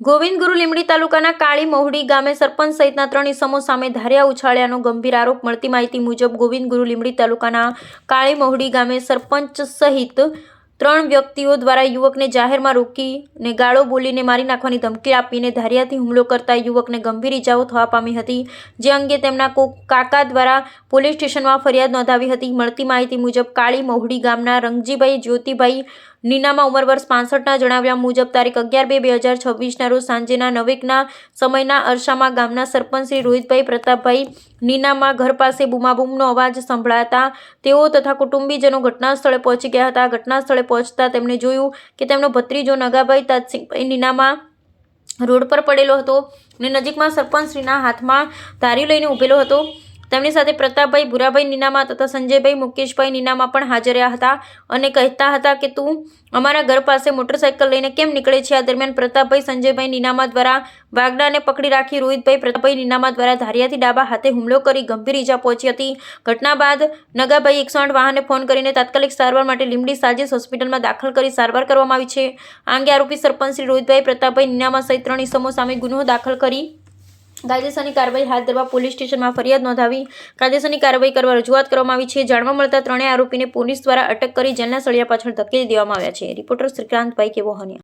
ગોવિંદગુરુ લીંબડી તાલુકાના કાળી મહુડી ગામે સરપંચ સહિતના 3 ઇસમો સામે ધારિયા ઉછાળ્યાનો ગંભીર આરોપ। મળતી માહિતી મુજબ ગોવિંદગુરુ લીંબડી તાલુકાના કાળી મહુડી ગામે સરપંચ સહિત 3 વ્યક્તિઓ દ્વારા યુવકને જાહેરમાં રોકીને ગાળો બોલીને મારી નાખવાની ધમકી આપીને ધારિયાથી હુમલો કરતા યુવકને ગંભીર ઇજાઓ થવા પામી હતી, જે અંગે તેમના કાકા દ્વારા પોલીસ સ્ટેશનમાં ફરિયાદ નોંધાવી હતી। મળતી માહિતી મુજબ કાળી મહુડી ગામના રંગજીભાઈ જ્યોતિભાઈ નીનામા ઉંમર વર્ષ 65ના જણાવ્યા મુજબ તારીખ 11/2/2026ના રોજ સાંજેના 9 સમયના અરસામાં ગામના સરપંચ શ્રી રોહિતભાઈ પ્રતાપભાઈ નીનામા ઘર પાસે બૂમાબૂમનો અવાજ સંભળાતા તેઓ તથા કુટુંબીજનો ઘટના સ્થળે પહોંચી ગયા હતા। ઘટના સ્થળે પહોંચતા તેમણે જોયું કે તેમનો ભત્રીજો નગાભાઈ તાતસિંહભાઈ નીનામા રોડ પર પડેલો હતો અને નજીકમાં સરપંચશ્રીના હાથમાં ધારી લઈને ઊભેલો હતો। તેમની સાથે પ્રતાપભાઈ ભુરાભાઈ નીનામા તથા સંજયભાઈ મુકેશભાઈ નીનામા પણ હાજર રહ્યા હતા અને કહેતા હતા કે તું અમારા ઘર પાસે મોટરસાઇકલ લઈને કેમ નીકળે છે। આ દરમિયાન પ્રતાપભાઈ સંજયભાઈ નીનામા દ્વારા વાગડાને પકડી રાખી રોહિતભાઈ પ્રતાપભાઈ નીનામા દ્વારા ધારિયાથી ડાબા હાથે હુમલો કરી ગંભીર ઇજા પહોંચી હતી। ઘટના બાદ નગાભાઈ 108 વાહનને ફોન કરીને તાત્કાલિક સારવાર માટે લીંબડી સાજીસ હોસ્પિટલમાં દાખલ કરી સારવાર કરવામાં આવી છે। આ અંગે આરોપી સરપંચ શ્રી રોહિતભાઈ પ્રતાપભાઈ નીનામા સહિત 3 ઇસમો સામે ગુનો દાખલ કરી કાયદેસરની કાર્યવાહી હાથ ધરવા પોલીસ સ્ટેશનમાં ફરિયાદ નોંધાવી કાયદેસરની કાર્યવાહી કરવા રજૂઆત કરવામાં આવી છે। જાણવા મળતા 3 આરોપીને પોલીસ દ્વારા અટક કરી જેલના સળિયા પાછળ ધકેલી દેવામાં આવ્યા છે। રિપોર્ટર શ્રીકાંતભાઈ કેવોહનિયા।